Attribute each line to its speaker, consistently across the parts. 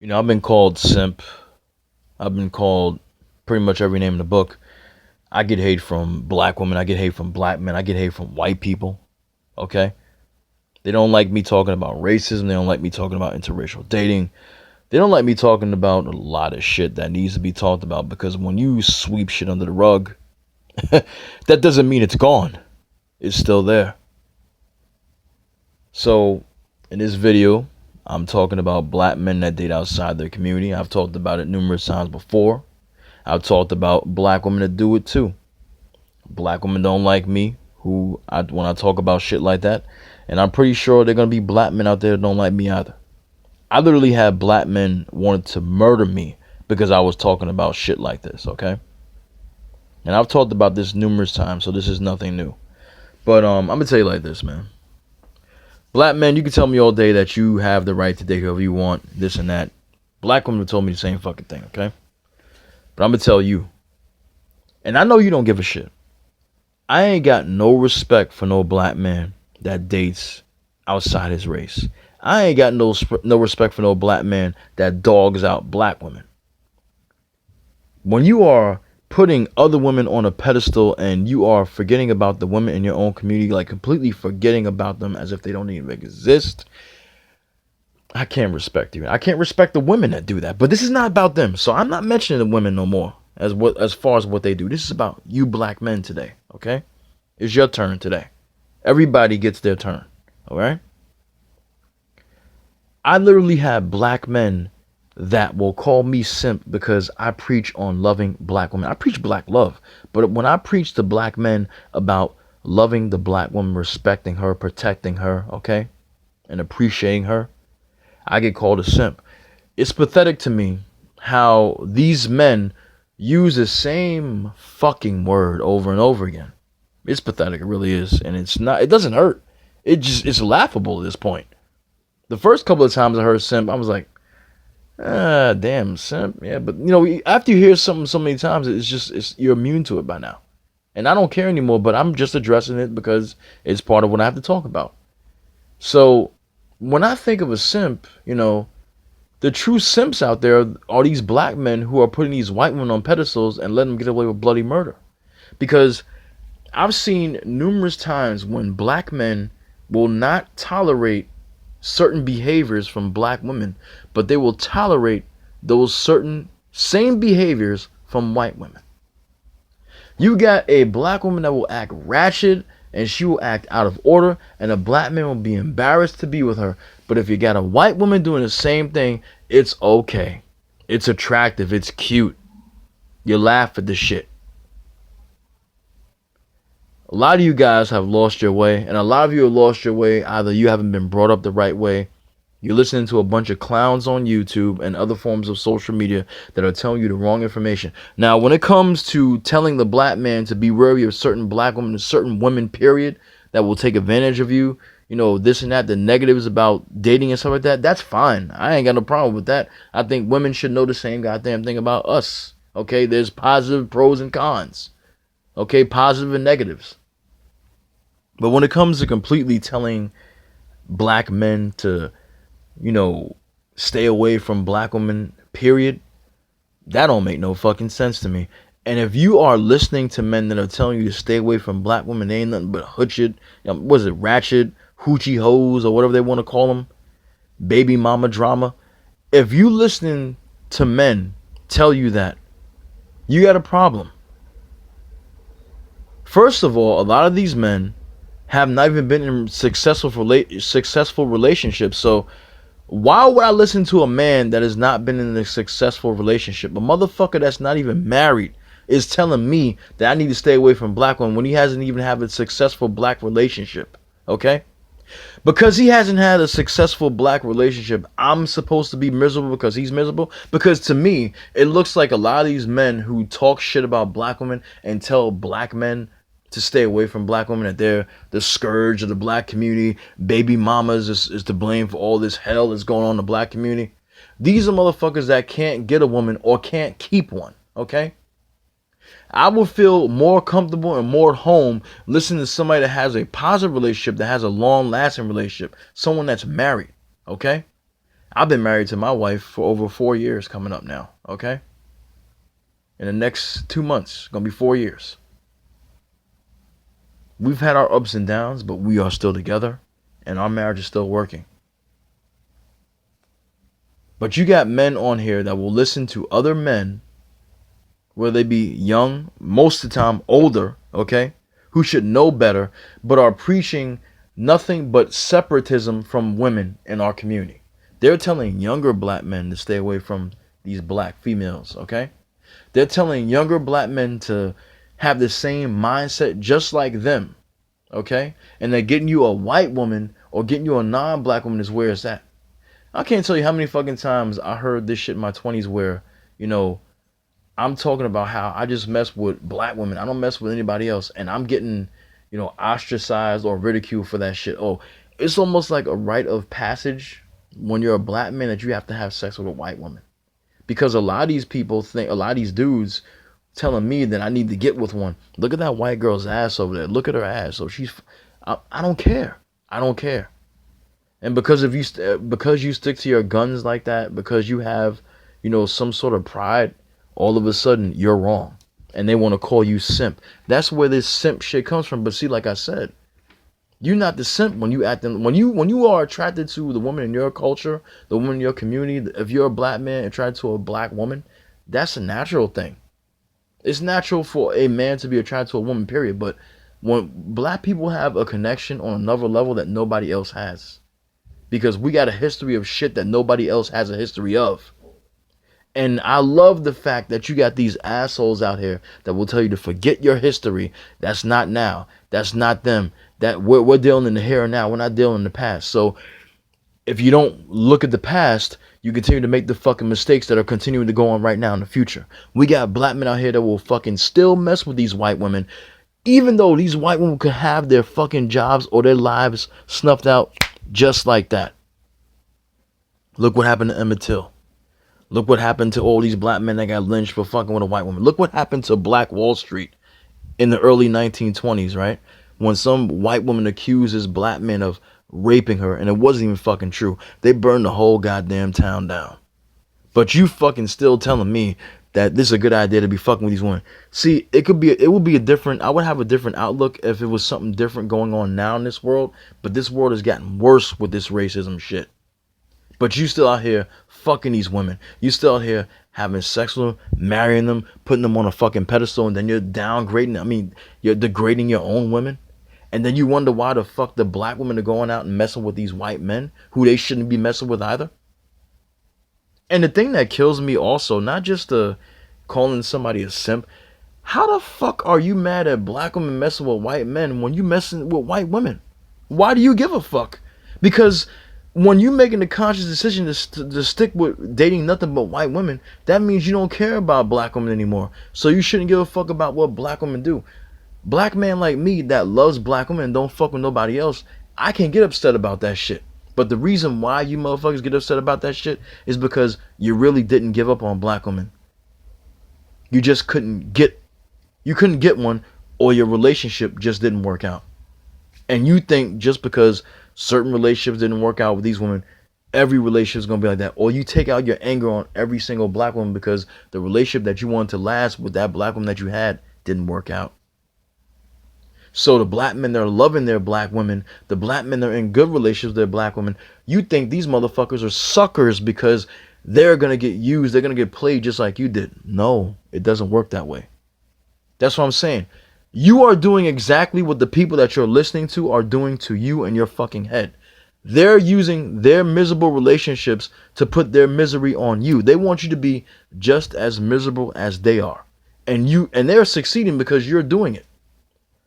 Speaker 1: I've been called simp. I've been called pretty much every name in the book. I get hate from black women. I get hate from black men. I get hate from white people. Okay? They don't like me talking about racism. They don't like me talking about interracial dating. They don't like me talking about a lot of shit that needs to be talked about because when you sweep shit under the rug, that doesn't mean it's gone. It's still there. So, in this video, I'm talking about black men that date outside their community. I've talked about it numerous times before. I've talked about black women that do it too. Black women don't like me when I talk about shit like that. And I'm pretty sure there are gonna be black men out there that don't like me either. I literally had black men wanted to murder me because I was talking about shit like this, okay? And I've talked about this numerous times, so this is nothing new. But I'm gonna tell you like this, man. Black men, you can tell me all day that you have the right to date whoever you want, this and that. Black women told me the same fucking thing, okay? But I'm gonna tell you, and I know you don't give a shit. I ain't got no respect for no black man that dates outside his race. I ain't got no respect for no black man that dogs out black women. When you are putting other women on a pedestal and you are forgetting about the women in your own community, like completely forgetting about them as if they don't even exist, I can't respect you. I can't respect the women that do that. But this is not about them. So I'm not mentioning the women no more as far as what they do. This is about you black men today, okay? It's your turn today. Everybody gets their turn, all right? I literally have black men that will call me simp because I preach on loving black women. I preach black love. But when I preach to black men about loving the black woman, respecting her, protecting her, okay? And appreciating her, I get called a simp. It's pathetic to me how these men use the same fucking word over and over again. It's pathetic, it really is. And it doesn't hurt. It's laughable at this point. The first couple of times I heard simp, I was like, damn, simp. Yeah, but after you hear something so many times, you're immune to it by now. And I don't care anymore, but I'm just addressing it because it's part of what I have to talk about. So when I think of a simp, the true simps out there are these black men who are putting these white women on pedestals and letting them get away with bloody murder. Because I've seen numerous times when black men will not tolerate certain behaviors from black women, but they will tolerate those certain same behaviors from white women. You got a black woman that will act ratchet and she will act out of order, and a black man will be embarrassed to be with her. But if you got a white woman doing the same thing, it's okay. It's attractive. It's cute. You laugh at the shit. A lot of you guys have lost your way, and a lot of you have lost your way. Either you haven't been brought up the right way, you're listening to a bunch of clowns on YouTube and other forms of social media that are telling you the wrong information. Now, when it comes to telling the black man to be wary of certain black women, certain women, period, that will take advantage of you, this and that, the negatives about dating and stuff like that, that's fine. I ain't got no problem with that. I think women should know the same goddamn thing about us. Okay, there's positive pros and cons. Okay, positive and negatives. But when it comes to completely telling black men to, stay away from black women, period, that don't make no fucking sense to me. And if you are listening to men that are telling you to stay away from black women, they ain't nothing but hutchit, ratchet, hoochie hoes, or whatever they want to call them, baby mama drama. If you listening to men tell you that, you got a problem. First of all, a lot of these men have not even been in successful relationships. So why would I listen to a man that has not been in a successful relationship? A motherfucker that's not even married is telling me that I need to stay away from black women when he hasn't even had a successful black relationship. Okay? Because he hasn't had a successful black relationship, I'm supposed to be miserable because he's miserable? Because to me, it looks like a lot of these men who talk shit about black women and tell black men to stay away from black women, that they're the scourge of the black community, baby mamas is to blame for all this hell that's going on in the black community. These are motherfuckers that can't get a woman or can't keep one, okay? I will feel more comfortable and more at home listening to somebody that has a positive relationship, that has a long-lasting relationship, someone that's married, okay? I've been married to my wife for over 4 years coming up now, okay? In the next 2 months, gonna be 4 years. We've had our ups and downs, but we are still together, and our marriage is still working. But you got men on here that will listen to other men, whether they be young, most of the time older, okay, who should know better, but are preaching nothing but separatism from women in our community. They're telling younger black men to stay away from these black females, okay? They're telling younger black men to have the same mindset just like them, okay? And they're getting you a white woman or getting you a non-black woman is where it's at. I can't tell you how many fucking times I heard this shit in my 20s where, you know, I'm talking about how I just mess with black women. I don't mess with anybody else. And I'm getting, you know, ostracized or ridiculed for that shit. Oh, it's almost like a rite of passage when you're a black man that you have to have sex with a white woman. Because a lot of these people think, a lot of these dudes telling me that I need to get with one. Look at that white girl's ass over there. Look at her ass. So I don't care. I don't care. And because because you stick to your guns like that, because you have, you know, some sort of pride, all of a sudden you're wrong. And they want to call you simp. That's where this simp shit comes from. But see, like I said, you're not the simp when you when you are attracted to the woman in your culture, the woman in your community. If you're a black man attracted to a black woman, that's a natural thing. It's natural for a man to be attracted to a woman, period. But when black people have a connection on another level that nobody else has, because we got a history of shit that nobody else has a history of. And I love the fact that you got these assholes out here that will tell you to forget your history. That's not now. That's not them. That we're dealing in the here and now. We're not dealing in the past. So if you don't look at the past, you continue to make the fucking mistakes that are continuing to go on right now in the future. We got black men out here that will fucking still mess with these white women, even though these white women could have their fucking jobs or their lives snuffed out just like that. Look what happened to Emmett Till. Look what happened to all these black men that got lynched for fucking with a white woman. Look what happened to Black Wall Street in the early 1920s, right? When some white woman accuses black men of raping her, and it wasn't even fucking true. They burned the whole goddamn town down. But you fucking still telling me that this is a good idea to be fucking with these women. See, it would be a different, I would have a different outlook if it was something different going on now in this world. But this world has gotten worse with this racism shit. But you still out here fucking these women. You still out here having sex with them, marrying them, putting them on a fucking pedestal, and then you're downgrading. I mean, you're degrading your own women. And then you wonder why the fuck the black women are going out and messing with these white men who they shouldn't be messing with either. And the thing that kills me also, not just calling somebody a simp, how the fuck are you mad at black women messing with white men when you messing with white women? Why do you give a fuck? Because when you're making the conscious decision to stick with dating nothing but white women, that means you don't care about black women anymore. So you shouldn't give a fuck about what black women do. Black man like me that loves black women and don't fuck with nobody else, I can get upset about that shit. But the reason why you motherfuckers get upset about that shit is because you really didn't give up on black women. You just couldn't get one, or your relationship just didn't work out. And you think just because certain relationships didn't work out with these women, every relationship is going to be like that. Or you take out your anger on every single black woman because the relationship that you wanted to last with that black woman that you had didn't work out. So the black men that are loving their black women, the black men that are in good relationships with their black women, you think these motherfuckers are suckers because they're going to get used, they're going to get played just like you did. No, it doesn't work that way. That's what I'm saying. You are doing exactly what the people that you're listening to are doing to you in your fucking head. They're using their miserable relationships to put their misery on you. They want you to be just as miserable as they are. And they're succeeding because you're doing it.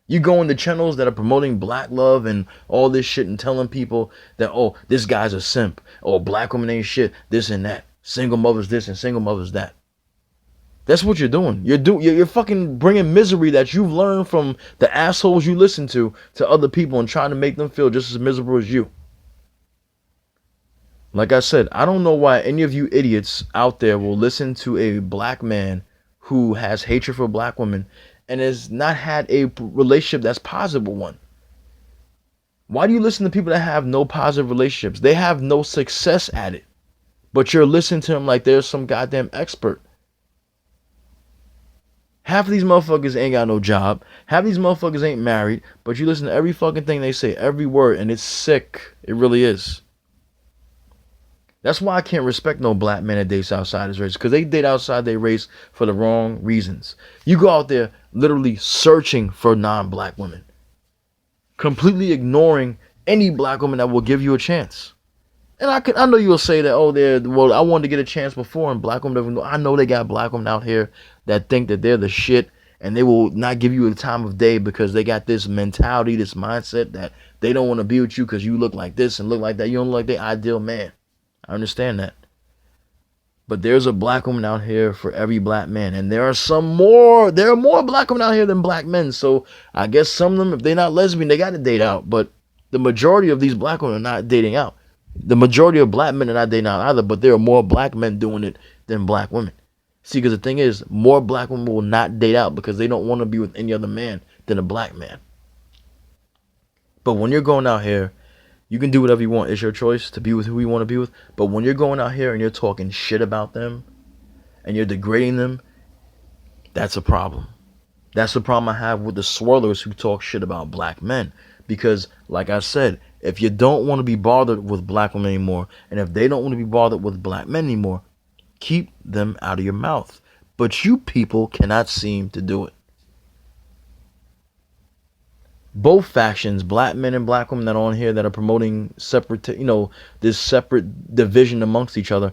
Speaker 1: You go into channels that are promoting black love and all this shit and telling people that, oh, this guy's a simp, or black woman ain't shit, this and that. Single mothers this and single mothers that. That's what you're doing. You're fucking bringing misery that you've learned from the assholes you listen to other people and trying to make them feel just as miserable as you. Like I said, I don't know why any of you idiots out there will listen to a black man who has hatred for black women and has not had a relationship that's positive one. Why do you listen to people that have no positive relationships? They have no success at it. But you're listening to them like they're some goddamn expert. Half of these motherfuckers ain't got no job. Half of these motherfuckers ain't married. But you listen to every fucking thing they say, every word, and it's sick. It really is. That's why I can't respect no black men that dates outside his race. Because they date outside their race for the wrong reasons. You go out there literally searching for non-black women. Completely ignoring any black woman that will give you a chance. And I know you'll say that, oh, well, I wanted to get a chance before, and black women, I know they got black women out here that think that they're the shit, and they will not give you the time of day because they got this mentality, this mindset that they don't want to be with you because you look like this and look like that. You don't look like the ideal man. I understand that. But there's a black woman out here for every black man, and there are more black women out here than black men. So I guess some of them, if they're not lesbian, they got to date out. But the majority of these black women are not dating out. The majority of black men are not dating out either, but there are more black men doing it than black women. See, because the thing is, more black women will not date out because they don't want to be with any other man than a black man. But when you're going out here, you can do whatever you want. It's your choice to be with who you want to be with. But when you're going out here and you're talking shit about them and you're degrading them, that's a problem. That's the problem I have with the swirlers who talk shit about black men. Because, like I said, if you don't want to be bothered with black women anymore, and if they don't want to be bothered with black men anymore, keep them out of your mouth. But you people cannot seem to do it. Both factions, black men and black women that are on here that are promoting separate, this separate division amongst each other,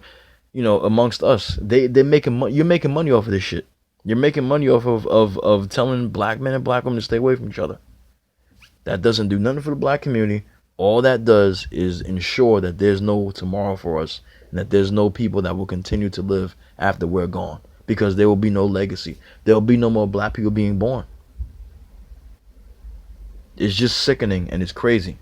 Speaker 1: amongst us, they're making money. You're making money off of this shit. You're making money off of telling black men and black women to stay away from each other. That doesn't do nothing for the black community. All that does is ensure that there's no tomorrow for us and that there's no people that will continue to live after we're gone, because there will be no legacy. There will be no more black people being born. It's just sickening and it's crazy.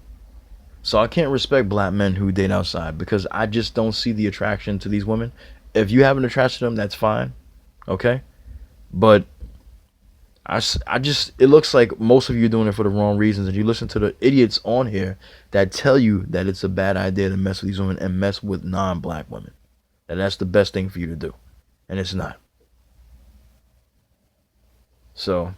Speaker 1: So I can't respect black men who date outside because I just don't see the attraction to these women. If you have an attraction to them, that's fine. Okay? But it looks like most of you are doing it for the wrong reasons, and you listen to the idiots on here that tell you that it's a bad idea to mess with these women and mess with non-black women. And that's the best thing for you to do. And it's not. So,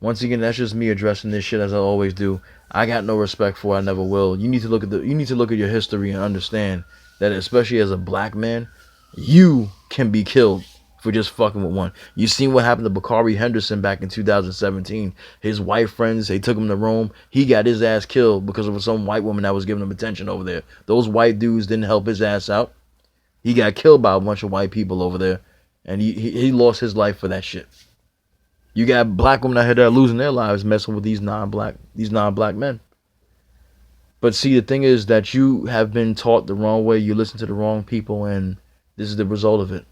Speaker 1: once again, that's just me addressing this shit as I always do. I got no respect for it. I never will. You need to look at your history and understand that, especially as a black man, you can be killed for just fucking with one. You seen what happened to Bakari Henderson back in 2017. His white friends, they took him to Rome. He got his ass killed because of some white woman that was giving him attention over there. Those white dudes didn't help his ass out. He got killed by a bunch of white people over there, and he lost his life for that shit. You got black women out here that are losing their lives messing with these non-black men. But see, the thing is that you have been taught the wrong way. You listen to the wrong people, and this is the result of it.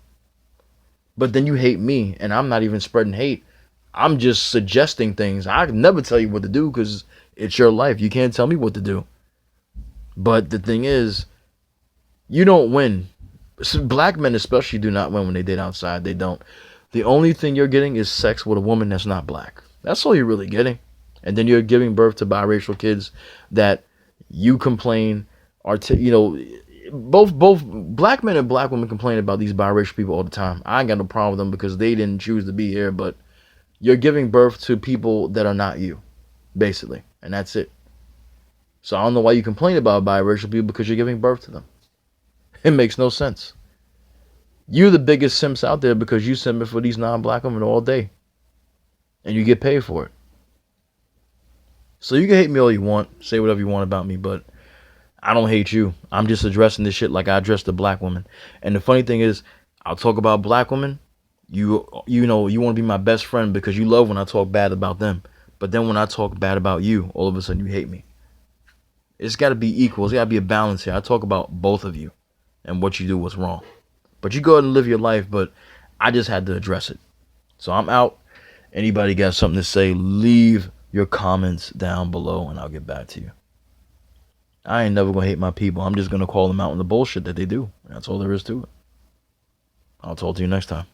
Speaker 1: But then you hate me, and I'm not even spreading hate. I'm just suggesting things. I can never tell you what to do because it's your life. You can't tell me what to do. But the thing is, you don't win. Black men especially do not win when they date outside. They don't. The only thing you're getting is sex with a woman that's not black. That's all you're really getting. And then you're giving birth to biracial kids that you complain are, both black men and black women complain about these biracial people all the time. I ain't got no problem with them because they didn't choose to be here, but you're giving birth to people that are not you, basically. And that's it. So I don't know why you complain about biracial people, because you're giving birth to them. It makes no sense. You're the biggest simps out there because you simp for these non-black women all day. And you get paid for it. So you can hate me all you want, say whatever you want about me, but I don't hate you. I'm just addressing this shit like I addressed the black woman. And the funny thing is, I'll talk about black women. You want to be my best friend because you love when I talk bad about them. But then when I talk bad about you, all of a sudden you hate me. It's got to be equal. It's got to be a balance here. I talk about both of you and what you do was wrong. But you go ahead and live your life, but I just had to address it. So I'm out. Anybody got something to say, leave your comments down below and I'll get back to you. I ain't never going to hate my people. I'm just going to call them out on the bullshit that they do. That's all there is to it. I'll talk to you next time.